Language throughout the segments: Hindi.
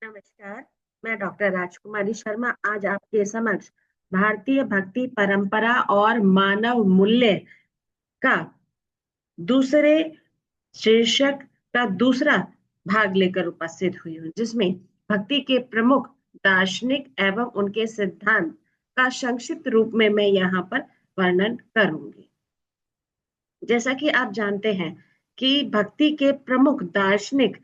नमस्कार। मैं डॉक्टर राजकुमारी शर्मा आज आपके समक्ष भारतीय भक्ति परंपरा और मानव मूल्य का दूसरे शीर्षक का दूसरा भाग लेकर उपस्थित हुई हूँ, जिसमें भक्ति के प्रमुख दार्शनिक एवं उनके सिद्धांत का संक्षिप्त रूप में मैं यहाँ पर वर्णन करूंगी। जैसा कि आप जानते हैं कि भक्ति के प्रमुख दार्शनिक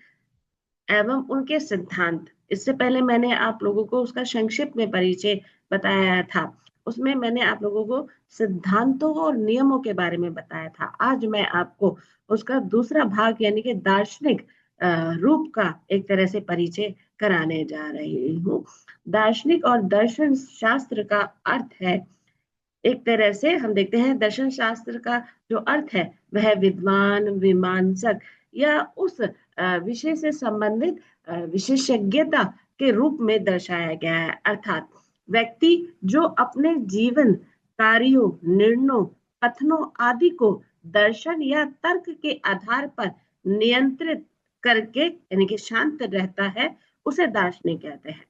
एवं उनके सिद्धांत, इससे पहले मैंने आप लोगों को उसका संक्षिप्त में परिचय बताया था। उसमें मैंने आप लोगों को सिद्धांतों और नियमों के बारे में बताया था। आज मैं आपको उसका दूसरा भाग यानी कि दार्शनिक रूप का एक तरह से परिचय कराने जा रही हूँ। दार्शनिक और दर्शन शास्त्र का अर्थ है, एक तरह से हम देखते हैं दर्शन शास्त्र का जो अर्थ है वह विद्वान, मीमांसक या उस विषय से संबंधित विशेषज्ञता के रूप में दर्शाया गया है। अर्थात व्यक्ति जो अपने जीवन, कार्यों, निर्णयों, कथनों आदि को दर्शन या तर्क के आधार पर नियंत्रित करके यानी कि शांत रहता है, उसे दार्शनिक कहते हैं।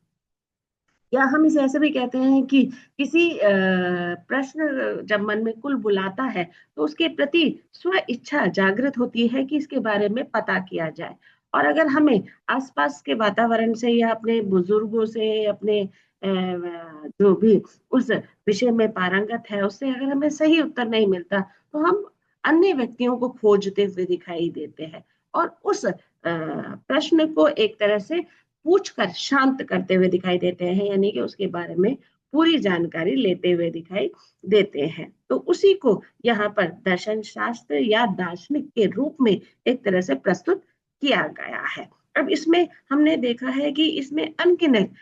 या हम इसे ऐसे भी कहते हैं कि किसी प्रश्न जब मन में कुल बुलाता है तो उसके प्रति स्व इच्छा जागृत होती है कि इसके बारे में पता किया जाए। और अगर हमें आसपास के वातावरण से या अपने बुजुर्गों से, अपने जो भी उस विषय में पारंगत है उससे अगर हमें सही उत्तर नहीं मिलता तो हम अन्य व्यक्तियों को खोजते हुए दिखाई देते हैं और उस प्रश्न को एक तरह से पूछकर शांत करते हुए दिखाई देते हैं, यानी कि उसके बारे में पूरी जानकारी लेते हुए दिखाई देते हैं। तो उसी को यहाँ पर दर्शन शास्त्र या दार्शनिक के रूप में एक तरह से प्रस्तुत किया गया है। अब इसमें हमने देखा है कि इसमें अनगिनत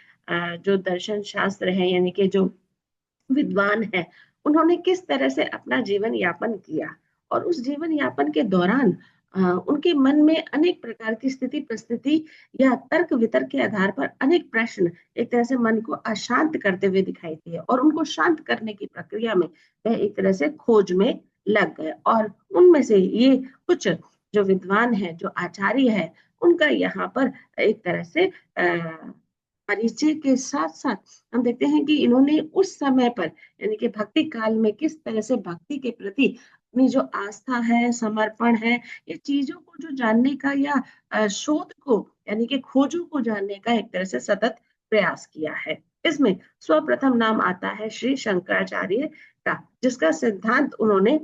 जो दर्शन शास्त्र है यानी कि जो विद्वान है, उन्होंने किस तरह से अपना जीवन यापन किया और उस जीवन यापन के दौरान उनके मन में अनेक प्रकार की स्थिति परिस्थिति या तर्क वितर्क के आधार पर अनेक प्रश्न एक तरह से मन को अशांत करते हुए दिखाई दिए और उनको शांत करने की प्रक्रिया में वह एक तरह से खोज में लग गए। और उनमें से ये कुछ जो विद्वान है, जो आचार्य है, उनका यहाँ पर एक तरह से परिचय के साथ साथ हम देखते हैं कि इन्होंने उस समय पर यानी कि भक्ति काल में किस तरह से भक्ति के प्रति अपनी जो आस्था है, समर्पण है, ये चीजों को जो जानने का या शोध को यानी कि खोजों को जानने का एक तरह से सतत प्रयास किया है। इसमें सर्वप्रथम नाम आता है श्री शंकराचार्य का, जिसका सिद्धांत उन्होंने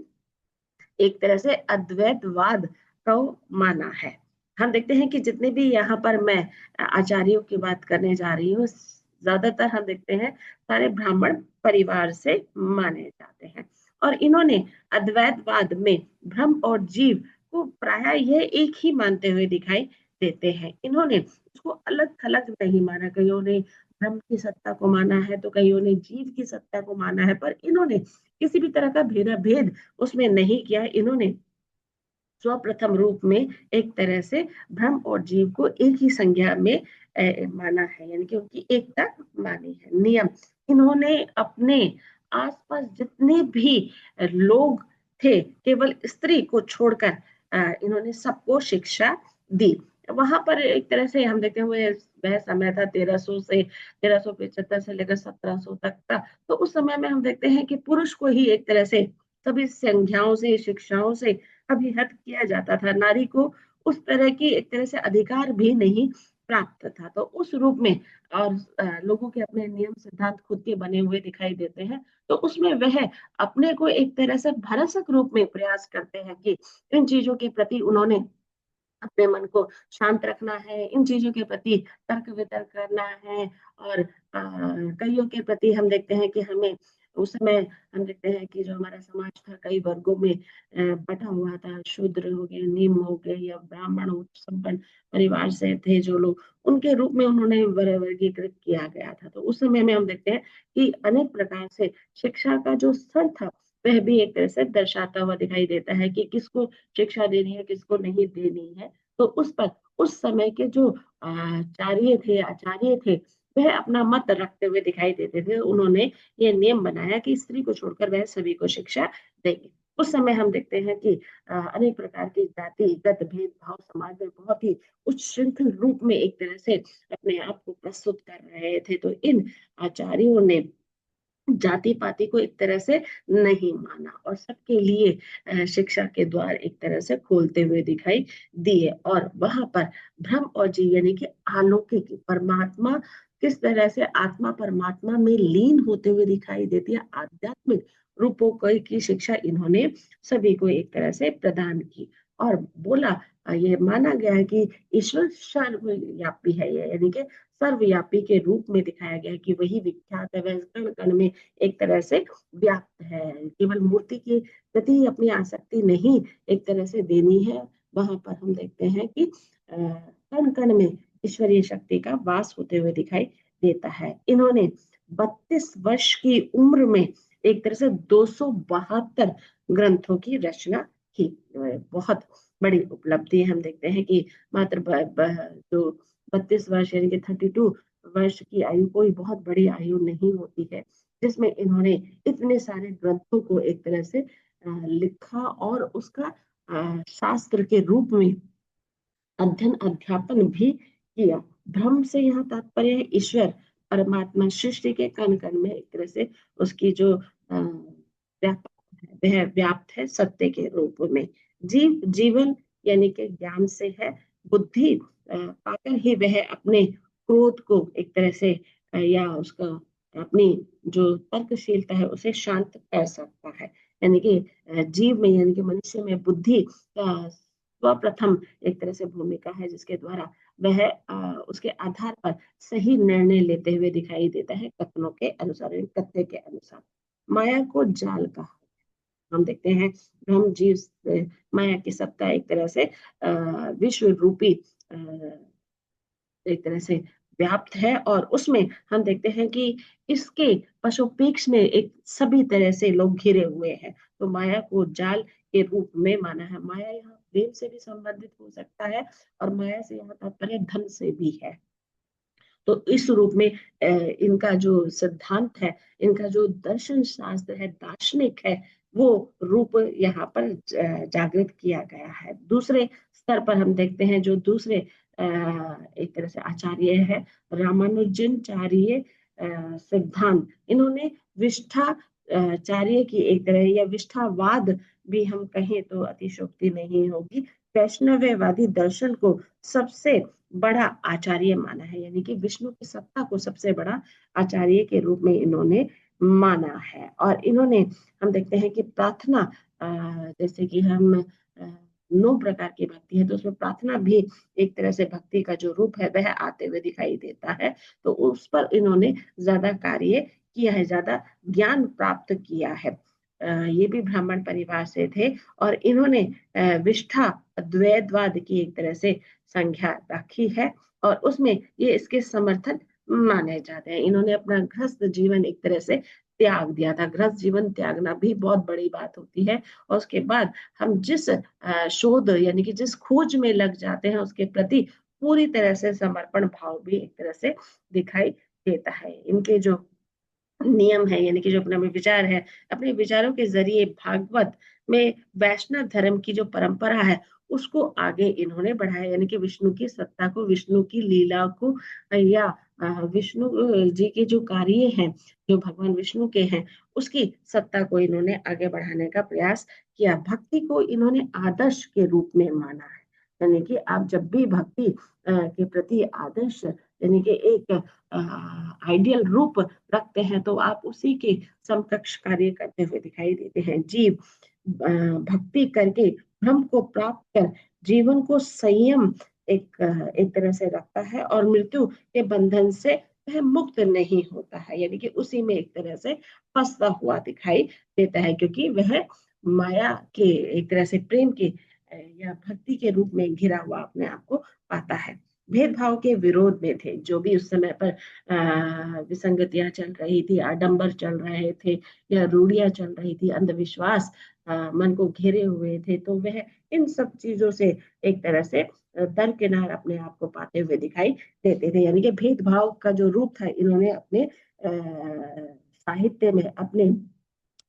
एक तरह से अद्वैतवाद को माना है। हम देखते हैं कि जितने भी यहाँ पर मैं आचार्यों की बात करने जा रही हूँ, ज्यादातर हम देखते हैं सारे ब्राह्मण परिवार से माने जाते हैं और इन्होंने अद्वैतवाद में ब्रह्म और जीव को प्रायः यह एक ही मानते हुए दिखाई देते हैं। इन्होंने उसको अलग थलग नहीं माना, कईयों ने ब्रह्म की सत्ता को माना है तो कईयों ने जीव की सत्ता को माना है, पर इन्होंने किसी भी तरह का भेद उसमें नहीं किया। इन्होंने स्वप्रथम रूप में एक तरह से ब्रह्म और जीव को एक ही संज्ञा में माना है, यानी कि उनकी एकता मानी है। नियम, इन्होंने अपने आसपास जितने भी लोग थे, केवल स्त्री को छोड़कर इन्होंने सबको शिक्षा दी। वहां पर एक तरह से हम देखते हुए वह समय था 1375 से लेकर 1700 तक का। तो उस समय में हम देखते हैं कि पुरुष को ही एक तरह से सभी संज्ञाओं से, शिक्षाओं से अभिहत किया जाता था। नारी को उस तरह की एक तरह से अधिकार भी नहीं प्राप्त था। तो उस रूप में और लोगों के अपने नियम सिद्धांत खुद के बने हुए दिखाई देते हैं। तो उसमें वह अपने को एक तरह से भरसक रूप में प्रयास करते हैं कि इन चीजों के प्रति उन्होंने अपने मन को शांत रखना है, इन चीजों के प्रति तर्क वितर्क करना है। और कईयों के प्रति हम देखते हैं कि हमें उस समय हम देखते हैं कि जो हमारा समाज था कई वर्गों में बटा हुआ था। शूद्र हो गए, निम्न हो गए या ब्राह्मण उच्च संपन्न परिवार से थे जो लोग, उनके रूप में उन्होंने वर्गीकृत किया गया था। तो उस समय में हम देखते हैं कि अनेक प्रकार से शिक्षा का जो स्तर था वह भी एक तरह से दर्शाता हुआ दिखाई देता है कि किसको शिक्षा देनी है, किसको नहीं देनी है। तो उस पर उस समय के जो आचार्य थे वह अपना मत रखते हुए दिखाई देते थे। उन्होंने ये नियम बनाया कि स्त्री को छोड़कर वह सभी को शिक्षा देंगे। उस समय हम देखते हैं कि अनेक प्रकार के जातिगत भेदभाव समाज में बहुत ही उच्छृंखल रूप में एक तरह से अपने आप को प्रस्तुत कर रहे थे। तो इन आचार्यों ने जाति पाति को एक तरह से नहीं माना और सबके लिए शिक्षा के द्वार एक तरह से खोलते हुए दिखाई दिए। और वहां पर ब्रह्म और जीव यानी कि अलौकिक परमात्मा किस तरह से आत्मा परमात्मा में लीन होते हुए दिखाई देती है, आध्यात्मिक रूपों की शिक्षा इन्होंने सभी को एक तरह से प्रदान की। और बोला, ये माना गया है कि ईश्वर सर्वव्यापी है, यानी कि सर्वव्यापी के रूप में दिखाया गया है कि वही विख्यात है, वह कण कण में एक तरह से व्याप्त है। केवल मूर्ति के प्रति अपनी आसक्ति नहीं एक तरह से देनी है, वहां पर हम देखते हैं कि कण कण में ईश्वरीय शक्ति का वास होते हुए दिखाई देता है। इन्होंने 32 वर्ष की उम्र में एक तरह से 272 ग्रंथों की रचना की। बहुत बड़ी उपलब्धि हम देखते हैं कि मात्र जो 32 वर्ष यानी कि 32 वर्ष की आयु कोई बहुत बड़ी आयु नहीं होती है, जिसमें इन्होंने इतने सारे ग्रंथों को एक तरह से लिखा और उसका शास्त्र के रूप में अध्ययन अध्यापन भी किया। ब्रह्म से यहाँ तात्पर्य है ईश्वर परमात्मा सृष्टि के कण कण में एक तरह से उसकी जो व्यापक है वह व्याप्त है सत्य के रूप में। जीव जीवन यानी कि ज्ञान से है, बुद्धि पाकर ही वह अपने क्रोध को एक तरह से या उसका अपनी जो तर्कशीलता है उसे शांत कर सकता है। यानी कि जीव में यानी कि मनुष्य में बुद्धि का सर्वप्रथम एक तरह से भूमिका है, जिसके द्वारा वह उसके आधार पर सही निर्णय लेते हुए दिखाई देता है कथनों के अनुसार, कथ्य के अनुसार। माया को जाल कहा, हम देखते हैं ब्रह्म जीव माया की सत्ता एक तरह से विश्व रूपी एक तरह से व्याप्त है और उसमें हम देखते हैं कि इसके पशुपेक्ष में एक सभी तरह से लोग घिरे हुए हैं। तो माया को जाल के रूप में माना है। माया यहाँ प्रेम से भी संबंधित हो सकता है और माया से यहाँ तात्पर्य धन से भी है। तो इस रूप में इनका जो सिद्धांत है, इनका जो दर्शन शास्त्र है, दार्शनिक है, वो रूप यहाँ पर जागृत किया गया है। दूसरे स्तर पर हम देखते हैं जो दूसरे एक तरह से आचार्य है रामानुजनाचार्य सिद्धांत, इन्होंने विष्ठाचार्य की एक तरह या विष्ठावाद भी हम कहें तो अतिशोक्ति नहीं होगी, वैष्णववादी दर्शन को सबसे बड़ा आचार्य माना है। यानी कि विष्णु की सत्ता को सबसे बड़ा आचार्य के रूप में इन्होंने माना है। और इन्होंने हम देखते हैं कि प्रार्थना जैसे कि हम 9 प्रकार की भक्ति है तो उसमें प्रार्थना भी एक तरह से भक्ति का जो रूप है वह आते हुए दिखाई देता है। तो उस पर इन्होंने ज्यादा कार्य किया है, ज्यादा ज्ञान प्राप्त किया है। ये भी ब्राह्मण परिवार से थे और इन्होंने विष्ठा द्वैतवाद की एक तरह से संख्या रखी है और उसमें ये इसके समर्थन माने जाते हैं। इन्होंने अपना गृहस्थ जीवन एक तरह से त्याग दिया था। गृहस्थ जीवन त्यागना भी बहुत बड़ी बात होती है और उसके बाद हम जिस शोध यानी कि जिस खोज में लग जाते हैं उसके प्रति पूरी तरह से समर्पण भाव भी एक तरह से दिखाई देता है। इनके जो नियम है यानी कि जो अपना विचार है, अपने विचारों के जरिए भागवत में वैष्णव धर्म की जो परंपरा है उसको आगे इन्होंने बढ़ाया। यानी कि विष्णु की सत्ता को, विष्णु की लीला को या विष्णु जी के जो कार्य हैं जो भगवान विष्णु के हैं उसकी सत्ता को इन्होंने आगे बढ़ाने का प्रयास किया। भक्ति को इन्होंने आदर्श के रूप में माना है। यानी कि आप जब भी भक्ति के प्रति आदर्श यानी कि एक आइडियल रूप रखते हैं तो आप उसी के समकक्ष कार्य करते हुए दिखाई देते हैं। जीव भक्ति करके ब्रह्म को प्राप्त कर जीवन को संयम एक तरह से रखता है और मृत्यु के बंधन से वह मुक्त नहीं होता है, यानी कि उसी में एक तरह से फंसा हुआ दिखाई देता है क्योंकि वह माया के एक तरह से प्रेम के या भक्ति के रूप में घिरा हुआ अपने आप को पाता है। भेदभाव के विरोध में थे, जो भी उस समय पर विसंगतियां चल रही थी, आडंबर चल रहे थे या रूढ़ियां चल रही थी, अंधविश्वास मन को घेरे हुए थे, तो वह इन सब चीजों से एक तरह से दरकिनार अपने आप को पाते हुए दिखाई देते थे। यानी कि भेदभाव का जो रूप था इन्होंने अपने साहित्य में, अपने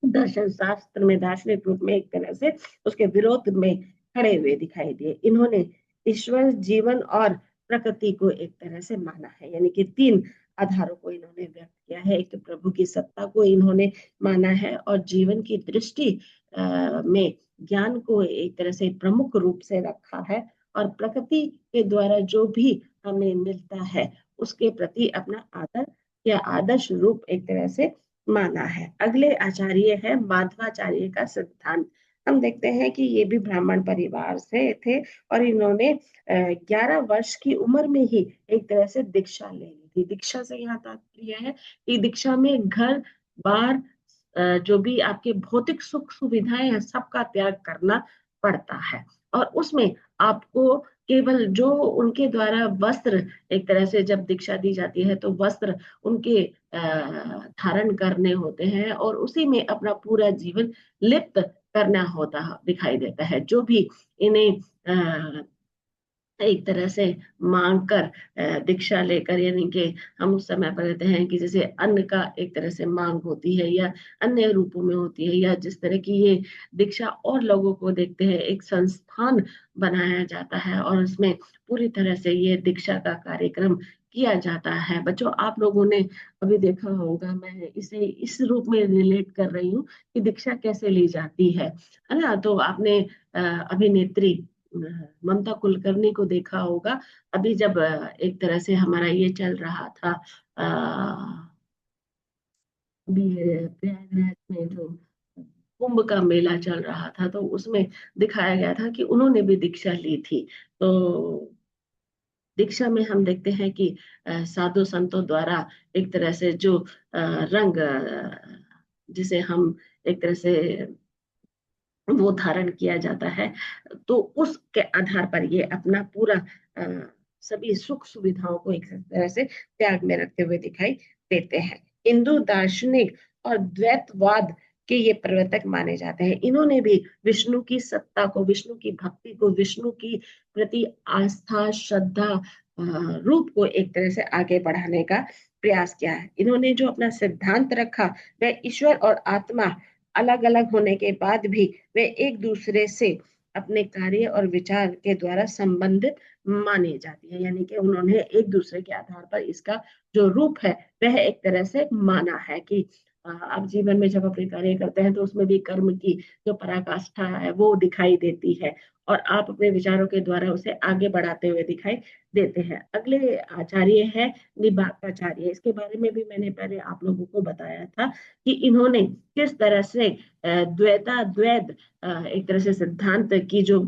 दर्शन शास्त्र में दार्शनिक रूप में एक तरह से उसके विरोध में खड़े हुए दिखाई दिए। इन्होंने ईश्वर, जीवन और प्रकृति को एक तरह से माना है, यानी कि तीन आधारों को इन्होंने व्यक्त किया है। एक तो प्रभु की सत्ता को इन्होंने माना है, और जीवन की दृष्टि में ज्ञान को एक तरह से प्रमुख रूप से रखा है, और प्रकृति के द्वारा जो भी हमें मिलता है उसके प्रति अपना आदर या आदर्श रूप एक तरह से माना है। अगले आचार्य है माधवाचार्य का सिद्धांत। हम देखते हैं कि ये भी ब्राह्मण परिवार से थे, और इन्होंने 11 वर्ष की उम्र में ही एक तरह से दीक्षा ले ली थी। दीक्षा से यहाँ तात्पर्य है कि दीक्षा में घर बार जो भी आपके भौतिक सुख सुविधाएं हैं सबका त्याग करना पड़ता है, और उसमें आपको केवल जो उनके द्वारा वस्त्र, एक तरह से जब दीक्षा दी जाती है तो वस्त्र उनके धारण करने होते हैं, और उसी में अपना पूरा जीवन लिप्त करना होता दिखाई देता है। जो भी इन्हें एक तरह से मांग कर दीक्षा लेकर, यानी कि हम उस समय पर कहते हैं कि जैसे अन्न का एक तरह से मांग होती है या अन्य रूपों में होती है, या जिस तरह की ये दीक्षा और लोगों को देखते हैं एक संस्थान बनाया जाता है और उसमें पूरी तरह से ये दीक्षा का कार्यक्रम किया जाता है। बच्चों, आप लोगों ने अभी देखा होगा, मैं इसे इस रूप में रिलेट कर रही हूँ कि दीक्षा कैसे ली जाती है ना। तो आपने अभिनेत्री ममता कुलकर्णी को देखा होगा। अभी जब एक तरह से हमारा ये चल रहा था, अभी प्रयागराज में जो कुंभ का मेला चल रहा था, तो उसमें दिखाया गया था कि उन्होंने भी दीक्षा ली थी। तो दीक्षा में हम देखते हैं कि साधु संतों द्वारा एक तरह से जो रंग, जिसे हम एक तरह से वो धारण किया जाता है, तो उसके आधार पर ये अपना पूरा सभी सुख सुविधाओं को एक तरह से त्याग में रखते हुए दिखाई देते हैं। हिंदू दार्शनिक और द्वैतवाद के ये प्रवर्तक माने जाते हैं। इन्होंने भी विष्णु की सत्ता को, विष्णु की भक्ति को, विष्णु की प्रति आस्था, श्रद्धा रूप को एक तरह से आगे बढ़ाने का प्रयास किया है। इन्होंने जो अपना सिद्धांत रखा, वह ईश्वर और आत्मा अलग अलग होने के बाद भी वे एक दूसरे से अपने कार्य और विचार के द्वारा संबंधित मानी जाती है, यानी कि उन्होंने एक दूसरे के आधार पर इसका जो रूप है वह एक तरह से माना है कि आप जीवन में जब अपने कार्य करते हैं तो उसमें भी कर्म की जो पराकाष्ठा है वो दिखाई देती है, और आप अपने विचारों के द्वारा उसे आगे बढ़ाते हुए दिखाई देते हैं। अगले आचार्य है निम्बार्काचार्य। इसके बारे में भी मैंने पहले आप लोगों को बताया था कि इन्होंने किस तरह से द्वैत एक तरह से सिद्धांत की जो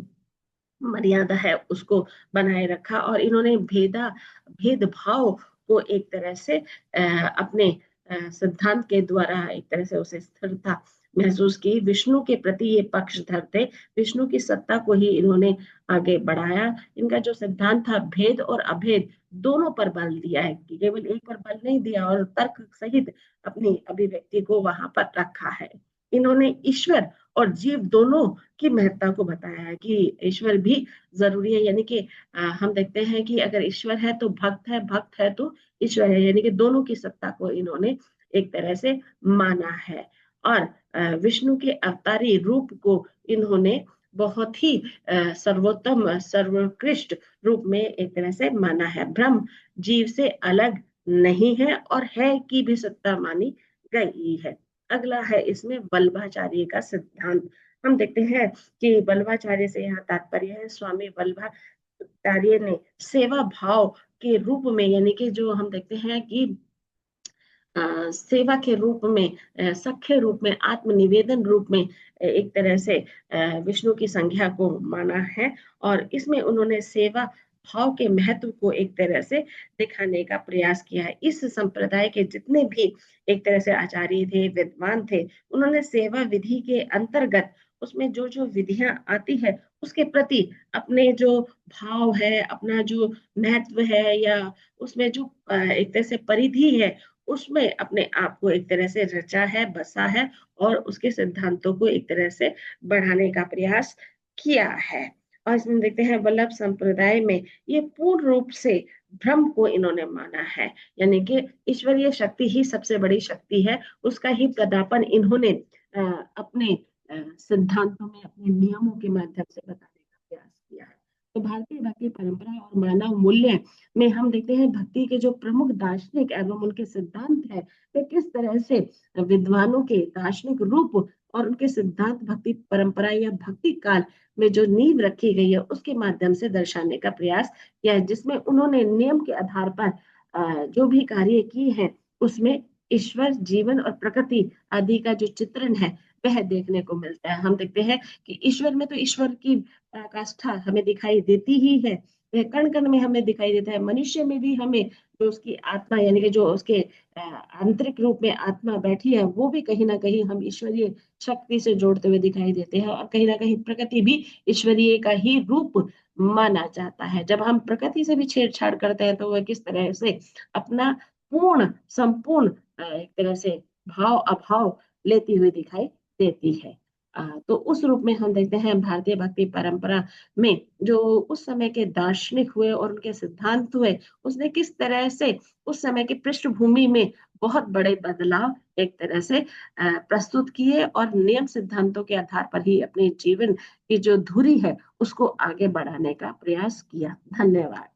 मर्यादा है उसको बनाए रखा, और इन्होंने भेदभाव को एक तरह से अपने सिद्धांत के द्वारा एक तरह से उसे स्थिरता महसूस की। विष्णु के प्रति ये पक्षधर थे, विष्णु की सत्ता को ही इन्होंने आगे बढ़ाया। इनका जो सिद्धांत था, भेद और अभेद दोनों पर बल दिया है, केवल एक पर बल नहीं दिया, और तर्क सहित अपनी अभिव्यक्ति को वहां पर रखा है। इन्होंने ईश्वर और जीव दोनों की महत्ता को बताया है कि ईश्वर भी जरूरी है, यानी कि हम देखते हैं कि अगर ईश्वर है तो भक्त है, भक्त है तो ईश्वर है, यानी कि दोनों की सत्ता को इन्होंने एक तरह से माना है। और विष्णु के अवतारी रूप को इन्होंने बहुत ही सर्वोत्तम, सर्वोत्कृष्ट रूप में एक तरह से माना है। ब्रह्म जीव से अलग नहीं है, और है की भी सत्ता मानी गई है। अगला है इसमें वल्लभाचार्य का सिद्धांत। हम देखते हैं कि वल्लभाचार्य से यहाँ तात्पर्य है स्वामी वल्लभाचार्य ने सेवा भाव के रूप में, यानी कि जो हम देखते हैं कि सेवा के रूप में, सख्य रूप में, आत्मनिवेदन रूप में एक तरह से विष्णु की संज्ञा को माना है, और इसमें उन्होंने सेवा भाव के महत्व को एक तरह से दिखाने का प्रयास किया है। इस संप्रदाय के जितने भी एक तरह से आचार्य थे, विद्वान थे, उन्होंने सेवा विधि के अंतर्गत उसमें जो जो विधियां आती है उसके प्रति अपने जो भाव है, अपना जो महत्व है, या उसमें जो एक तरह से परिधि है, उसमें अपने आप को एक तरह से रचा है, बसा है, और उसके सिद्धांतों को एक तरह से बढ़ाने का प्रयास किया है। और इसमें देखते हैं वल्लभ संप्रदाय में ये पूर्ण रूप से ब्रह्म को इन्होंने माना है, यानी कि ईश्वरीय शक्ति ही सबसे बड़ी शक्ति है, उसका ही प्रदापन इन्होंने अपने सिद्धांतों में, अपने नियमों के माध्यम से बताने का प्रयास किया है। तो भारतीय भक्ति परंपरा और मानव मूल्य में हम देखते हैं भक्ति के जो प्रमुख दार्शनिक एवं उनके सिद्धांत है, वे किस तरह से विद्वानों के दार्शनिक रूप और उनके सिद्धांत भक्ति परंपरा या भक्ति काल में जो नींव रखी गई है उसके माध्यम से दर्शाने का प्रयास किया है, जिसमें उन्होंने नियम के आधार पर जो भी कार्य किए हैं उसमें ईश्वर, जीवन और प्रकृति आदि का जो चित्रण है वह देखने को मिलता है। हम देखते हैं कि ईश्वर में तो ईश्वर की पराकाष्ठा हमें दिखाई देती ही है, वह कण कण में हमें दिखाई देता है। मनुष्य में भी हमें जो उसकी आत्मा यानी कि जो उसके आंतरिक रूप में आत्मा बैठी है वो भी कहीं ना कहीं हम ईश्वरीय शक्ति से जोड़ते हुए दिखाई देते हैं, और कहीं ना कहीं प्रकृति भी ईश्वरीय का ही रूप माना जाता है। जब हम प्रकृति से भी छेड़छाड़ करते हैं तो वह किस तरह से अपना पूर्ण संपूर्ण एक तरह से भाव अभाव लेती हुई दिखाई देती है। तो उस रूप में हम देखते हैं भारतीय भक्ति परंपरा में जो उस समय के दार्शनिक हुए और उनके सिद्धांत हुए, उसने किस तरह से उस समय की पृष्ठभूमि में बहुत बड़े बदलाव एक तरह से प्रस्तुत किए और नियम सिद्धांतों के आधार पर ही अपने जीवन की जो धुरी है उसको आगे बढ़ाने का प्रयास किया। धन्यवाद।